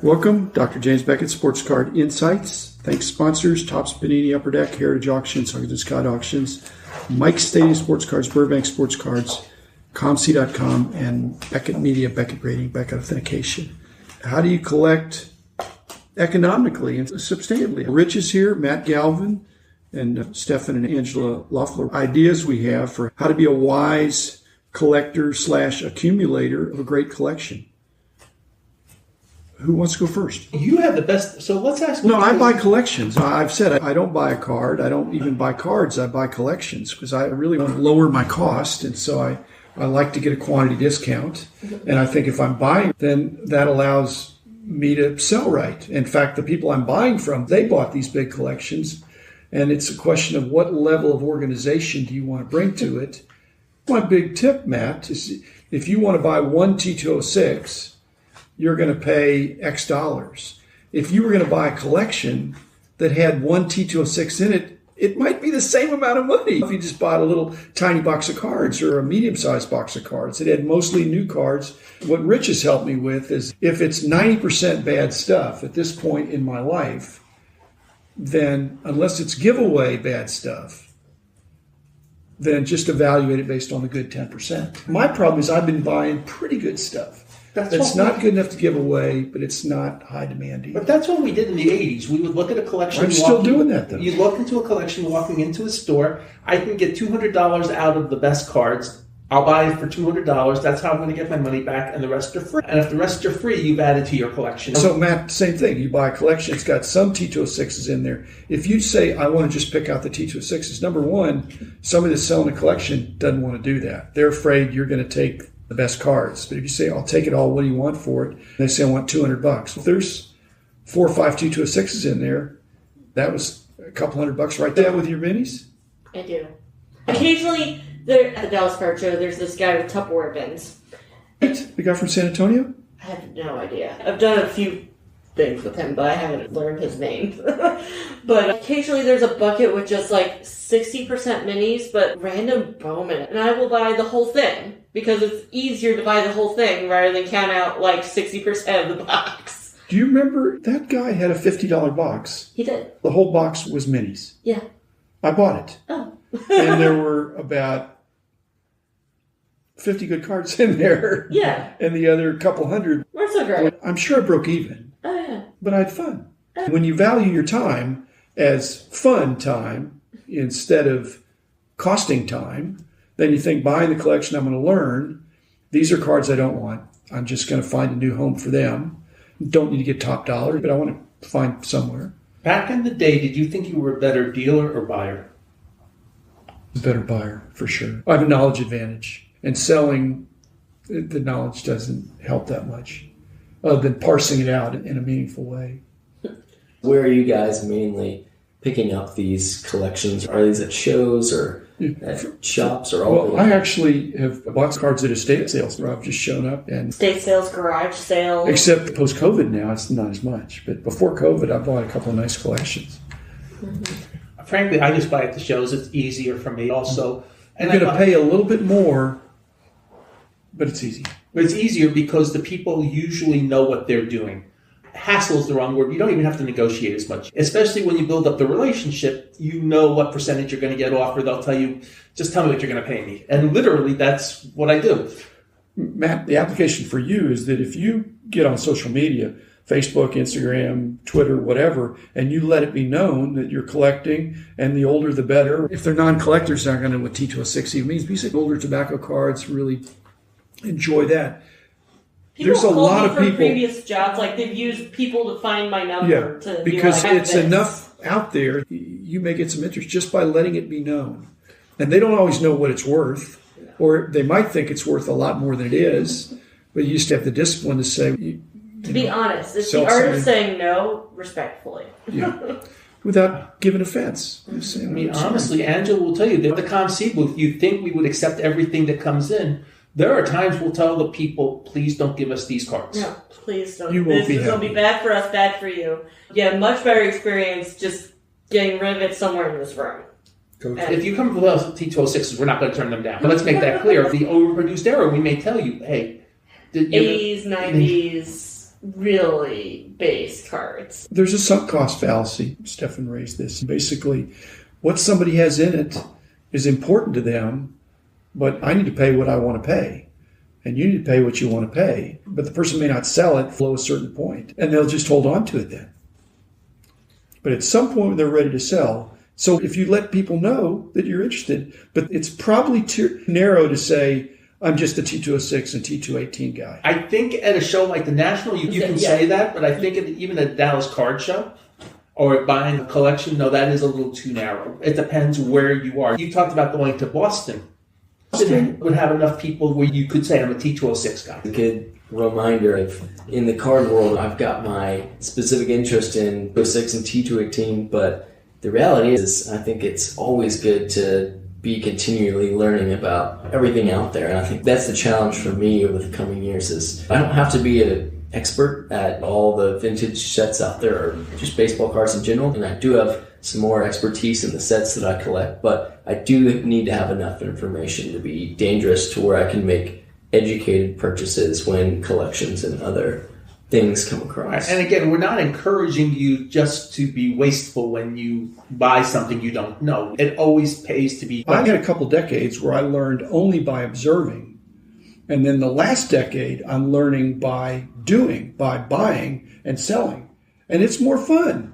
Welcome, Dr. James Beckett, Sports Card Insights. Thanks, sponsors, Topps Panini Upper Deck, Heritage Auctions, Huggins Scott Auctions, Mike's Stadium Sports Cards, Burbank Sports Cards, ComC.com, and Beckett Media, Beckett Grading, Beckett Authentication. How do you collect economically and sustainably? Rich is here, Matt Galvin, and Stephan and Angela Loeffler. Ideas we have for how to be a wise collector / accumulator of a great collection. Who wants to go first? You have the best, so let's ask. No, I buy collections. I've said I don't buy a card. I don't even buy cards. I buy collections because I really want to lower my cost. And so I like to get a quantity discount. And I think if I'm buying, then that allows me to sell right. In fact, the people I'm buying from, they bought these big collections. And it's a question of what level of organization do you want to bring to it. My big tip, Matt, is if you want to buy one T206, you're going to pay X dollars. If you were going to buy a collection that had one T206 in it, it might be the same amount of money. If you just bought a little tiny box of cards or a medium-sized box of cards that had mostly new cards, what Rich has helped me with is if it's 90% bad stuff at this point in my life, then unless it's giveaway bad stuff, then just evaluate it based on the good 10%. My problem is I've been buying pretty good stuff. It's not good enough to give away, but it's not high demand either. But that's what we did in the 80s. We would look at a collection. I'm still doing that, though. You look into a collection walking into a store. I can get $200 out of the best cards. I'll buy it for $200. That's how I'm going to get my money back, and the rest are free. And if the rest are free, you've added to your collection. So, Matt, same thing. You buy a collection. It's got some T206s in there. If you say, I want to just pick out the T206s, number one, somebody that's selling a collection doesn't want to do that. They're afraid you're going to take the best cards. But if you say, I'll take it all, what do you want for it? And they say, I want $200. If there's 4 or 5 T206s in there, that was a couple $100 right there with your minis? I do. Occasionally, at the Dallas Card Show, there's this guy with Tupperware bins. The guy from San Antonio? I have no idea. I've done a few things with him, but I haven't learned his name. But occasionally there's a bucket with just like 60% minis, but random Bowman. And I will buy the whole thing because it's easier to buy the whole thing rather than count out like 60% of the box. Do you remember that guy had a $50 box? He did. The whole box was minis. Yeah. I bought it. Oh. And there were about 50 good cards in there. Yeah. And the other couple hundred. We're so great. I'm sure I broke even. Oh, yeah. But I had fun. When you value your time as fun time instead of costing time, then you think buying the collection I'm going to learn, these are cards I don't want. I'm just going to find a new home for them. Don't need to get top dollar, but I want to find somewhere. Back in the day, did you think you were a better dealer or buyer? A better buyer, for sure. I have a knowledge advantage. And selling, the knowledge doesn't help that much, other than parsing it out in a meaningful way. Where are you guys mainly picking up these collections? Are these at shows or at shops or all? Well, I actually have bought cards at estate sales where I've just shown up. And estate sales, garage sales. Except post-COVID now, it's not as much. But before COVID, I bought a couple of nice collections. Mm-hmm. Frankly, I just buy at the shows. It's easier for me also. And you're going to pay a little bit more, but it's easy. But it's easier because the people usually know what they're doing. Hassle is the wrong word. You don't even have to negotiate as much. Especially when you build up the relationship, you know what percentage you're going to get off, or they'll tell you, just tell me what you're going to pay me. And literally, that's what I do. Matt, the application for you is that if you get on social media, Facebook, Instagram, Twitter, whatever, and you let it be known that you're collecting, and the older the better. If they're non-collectors, they're not going to know what T206 even means. But you say older tobacco cards, really enjoy that. People There's a lot of from people. Previous jobs, like they've used people to find my number. Yeah, to because be like, it's enough out there. You may get some interest just by letting it be known, and they don't always know what it's worth, or they might think it's worth a lot more than it is. But you just have the discipline to say. To be honest, it's the art of saying no respectfully. Yeah. Without giving offense. I mean, honestly, Angela will tell you that the ComC booth, you'd think we would accept everything that comes in. There are times we'll tell the people, please don't give us these cards. No, please don't. You won't be This will be bad for us, bad for you. Yeah, much better experience just getting rid of it somewhere in this room. If you come with us T206s, we're not going to turn them down. But let's make that clear. If the overproduced era, we may tell you, hey, 80s, 90s. really base cards. There's a sunk cost fallacy. Stephan raised this. Basically, what somebody has in it is important to them, but I need to pay what I want to pay. And you need to pay what you want to pay. But the person may not sell it below a certain point, and they'll just hold on to it then. But at some point when they're ready to sell, so if you let people know that you're interested, but it's probably too narrow to say, I'm just a T206 and T218 guy. I think at a show like the National, you can say that, but I think even at Dallas Card Show or buying a collection, no, that is a little too narrow. It depends where you are. You talked about going to Boston. Boston would have enough people where you could say I'm a T206 guy. A good reminder of in the card world, I've got my specific interest in 06 and T218, but the reality is I think it's always good to be continually learning about everything out there. And I think that's the challenge for me over the coming years is I don't have to be an expert at all the vintage sets out there or just baseball cards in general. And I do have some more expertise in the sets that I collect, but I do need to have enough information to be dangerous to where I can make educated purchases when collections and other things come across. And again, we're not encouraging you just to be wasteful when you buy something you don't know. It always pays to be. I had a couple decades where I learned only by observing. And then the last decade, I'm learning by doing, by buying and selling. And it's more fun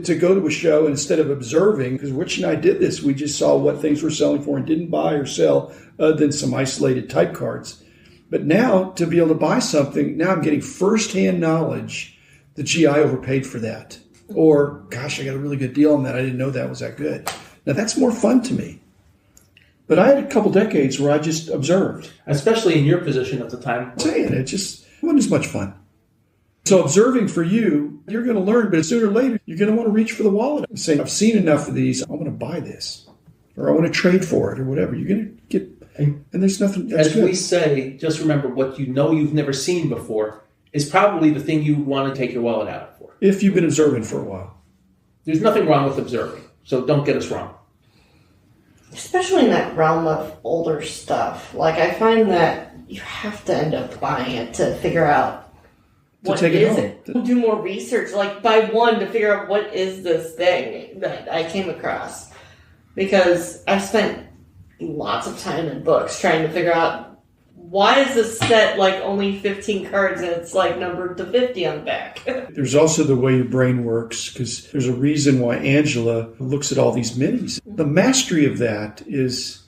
to go to a show and instead of observing, because Rich and I did this, we just saw what things were selling for and didn't buy or sell other than some isolated type cards. But now, to be able to buy something, now I'm getting firsthand knowledge that, gee, I overpaid for that. Or, gosh, I got a really good deal on that. I didn't know that was that good. Now, that's more fun to me. But I had a couple decades where I just observed. Especially in your position at the time. I'm saying it just wasn't as much fun. So observing for you, you're going to learn, but sooner or later, you're going to want to reach for the wallet and say, I've seen enough of these. I want to buy this. Or I want to trade for it or whatever. You're going to get... And there's nothing. As we say, just remember what you know you've never seen before is probably the thing you want to take your wallet out for. If you've been observing for a while. There's nothing wrong with observing, so don't get us wrong. Especially in that realm of older stuff. Like, I find that you have to end up buying it to figure out what is it. Do more research, like buy one to figure out what is this thing that I came across. Because I've spent lots of time in books trying to figure out why is this set like only 15 cards and it's like numbered to 50 on the back. There's also the way your brain works, because there's a reason why Angela looks at all these minis. The mastery of that is,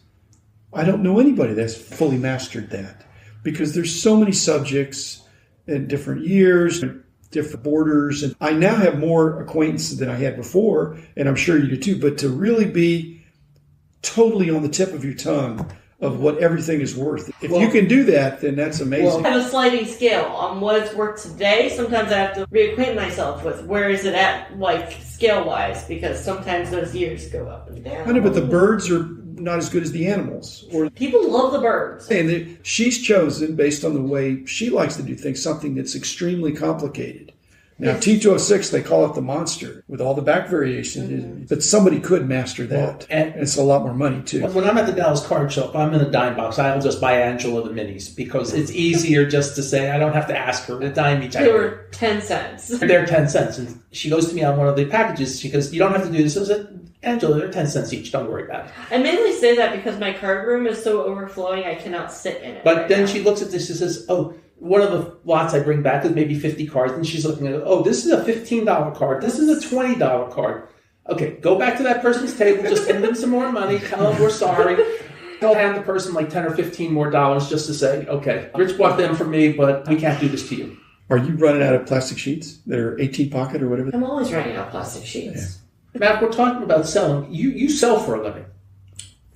I don't know anybody that's fully mastered that, because there's so many subjects in different years, different borders, and I now have more acquaintances than I had before, and I'm sure you do too, but to really be totally on the tip of your tongue of what everything is worth. If you can do that, then that's amazing. I have a sliding scale on what it's worth today. Sometimes I have to reacquaint myself with where is it at, like scale-wise, because sometimes those years go up and down. I know, but the birds are not as good as the animals. Or people love the birds. And she's chosen, based on the way she likes to do things, something that's extremely complicated. Now, T206, they call it the monster with all the back variations. Mm-hmm. But somebody could master that. And it's a lot more money, too. When I'm at the Dallas Card Show, if I'm in a dime box, I'll just buy Angela the minis because it's easier just to say, I don't have to ask her a dime each. They were 10 cents. They're 10 cents. And she goes to me on one of the packages. She goes, you don't have to do this. I said, Angela, they're 10 cents each. Don't worry about it. I mainly say that because my card room is so overflowing, I cannot sit in it. But then she looks at this, she says, oh, one of the lots I bring back is maybe 50 cards, and she's looking at it, oh, this is a $15 card. This is a $20 card. Okay, go back to that person's table, just send them some more money, tell them we're sorry. I'll hand the person like 10 or 15 more dollars just to say, okay, Rich bought them for me, but we can't do this to you. Are you running out of plastic sheets that are 18 pocket or whatever? I'm always running out of plastic sheets. Yeah. Matt, we're talking about selling. You sell for a living.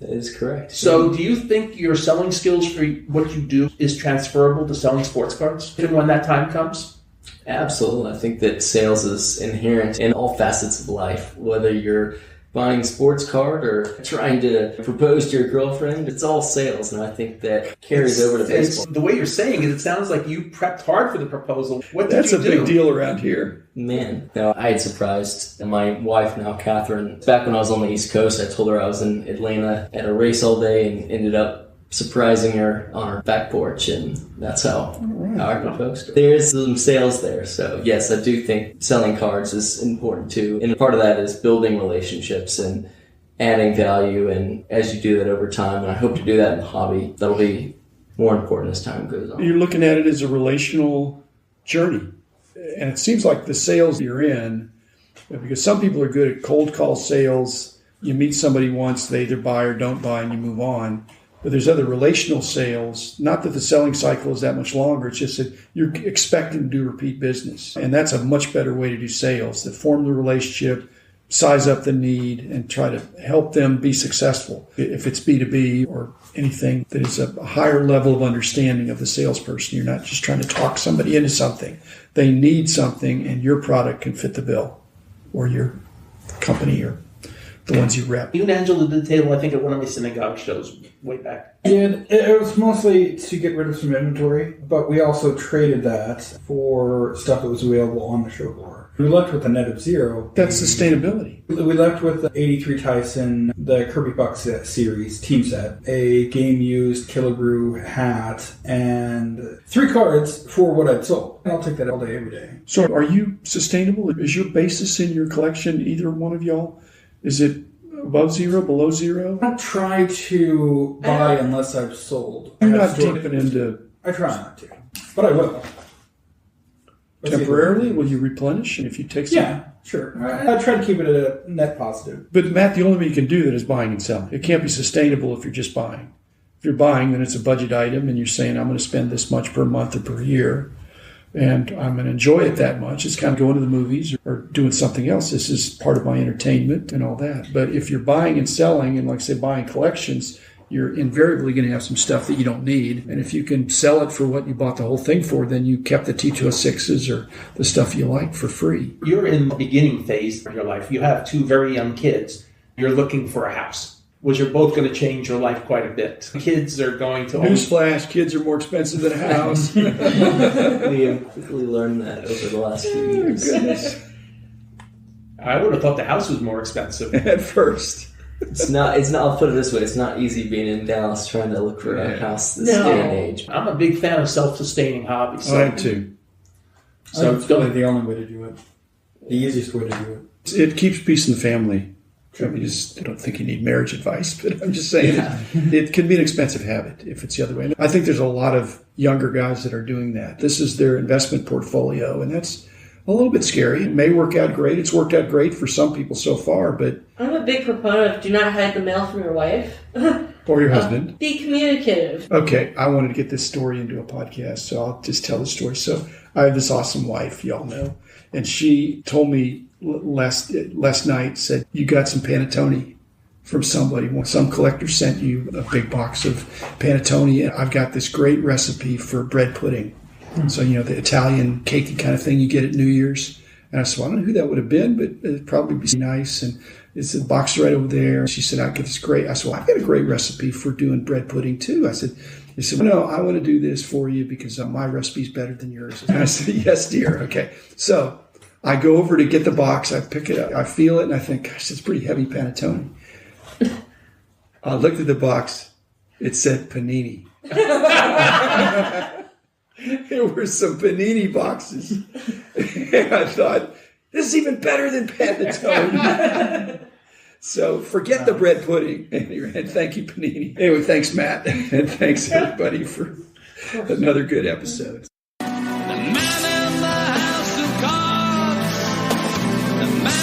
That is correct. So do you think your selling skills for what you do is transferable to selling sports cards, even when that time comes? Absolutely. I think that sales is inherent in all facets of life, whether you're buying a sports card or trying to propose to your girlfriend. It's all sales, and I think that carries over to baseball. The way you're saying it sounds like you prepped hard for the proposal. What did That's you a do? big deal around here. Man, no, I had surprised my wife, now Catherine. Back when I was on the East Coast, I told her I was in Atlanta at a race all day and ended up surprising her on her back porch, and that's how I can folks. There's some sales there, so yes, I do think selling cards is important too, and part of that is building relationships and adding value, and as you do that over time, and I hope to do that in the hobby, that'll be more important as time goes on. You're looking at it as a relational journey, and it seems like the sales you're in, because some people are good at cold call sales. You meet somebody once, they either buy or don't buy, and you move on. But there's other relational sales, not that the selling cycle is that much longer, it's just that you're expecting to do repeat business. And that's a much better way to do sales, that form the relationship, size up the need, and try to help them be successful. If it's B2B or anything that is a higher level of understanding of the salesperson, you're not just trying to talk somebody into something. They need something, and your product can fit the bill, or your company, or the ones you rep. You and Angela did the table, I think, at one of my synagogue shows way back. Yeah, it was mostly to get rid of some inventory, but we also traded that for stuff that was available on the show floor. We left with a net of 0. That's sustainability. We left with the 83 Tyson, the Kirby Buck series team set, a game used Killebrew hat, and 3 cards for what I'd sold. And I'll take that all day, every day. So are you sustainable? Is your basis in your collection, either one of y'all, is it above 0, below 0? I don't try to buy unless I've sold. You're not dipping into... I try not to, but I will. Temporarily, will you replenish? And if you take some... Yeah, sure. I try to keep it at a net positive. But Matt, the only way you can do that is buying and selling. It can't be sustainable if you're just buying. If you're buying, then it's a budget item, and you're saying, I'm going to spend this much per month or per year, and I'm going to enjoy it that much. It's kind of going to the movies or doing something else. This is part of my entertainment and all that. But if you're buying and selling, and like I say, buying collections, you're invariably going to have some stuff that you don't need. And if you can sell it for what you bought the whole thing for, then you kept the T206s or the stuff you like for free. You're in the beginning phase of your life. You have 2 very young kids. You're looking for a house, which are both going to change your life quite a bit. Kids are going to... Newsflash, kids are more expensive than a house. We have quickly learned that over the last few years. Goodness. I would have thought the house was more expensive. At first. It's not, I'll put it this way, it's not easy being in Dallas trying to look for a house this day and age. I'm a big fan of self-sustaining hobbies. I am too. So it's really the only way to do it. The easiest way to do it. It keeps peace in the family. I don't think you need marriage advice, but I'm just saying it can be an expensive habit if it's the other way. I think there's a lot of younger guys that are doing that. This is their investment portfolio, and that's a little bit scary. It may work out great. It's worked out great for some people so far, but... I'm a big proponent of do not hide the mail from your wife. Or your husband. Be communicative. Okay, I wanted to get this story into a podcast, so I'll just tell the story. So I have this awesome wife, y'all know, and she told me last night, said, you got some panettone from somebody. Some collector sent you a big box of panettone, and I've got this great recipe for bread pudding. So, the Italian cakey kind of thing you get at New Year's. And I said, well, I don't know who that would have been, but it'd probably be nice. And it's a box right over there. She said, I'll get this great. I said, well, I've got a great recipe for doing bread pudding, too. I said, well, no, I want to do this for you because my recipe's better than yours. And I said, yes, dear. Okay. So I go over to get the box. I pick it up. I feel it, and I think, gosh, it's pretty heavy panettone. I looked at the box. It said panini. There were some panini boxes. And I thought, this is even better than panettone. So forget the bread pudding. And thank you, panini. Anyway, thanks, Matt. And thanks, everybody, for another good episode. The man in the house of cards. The man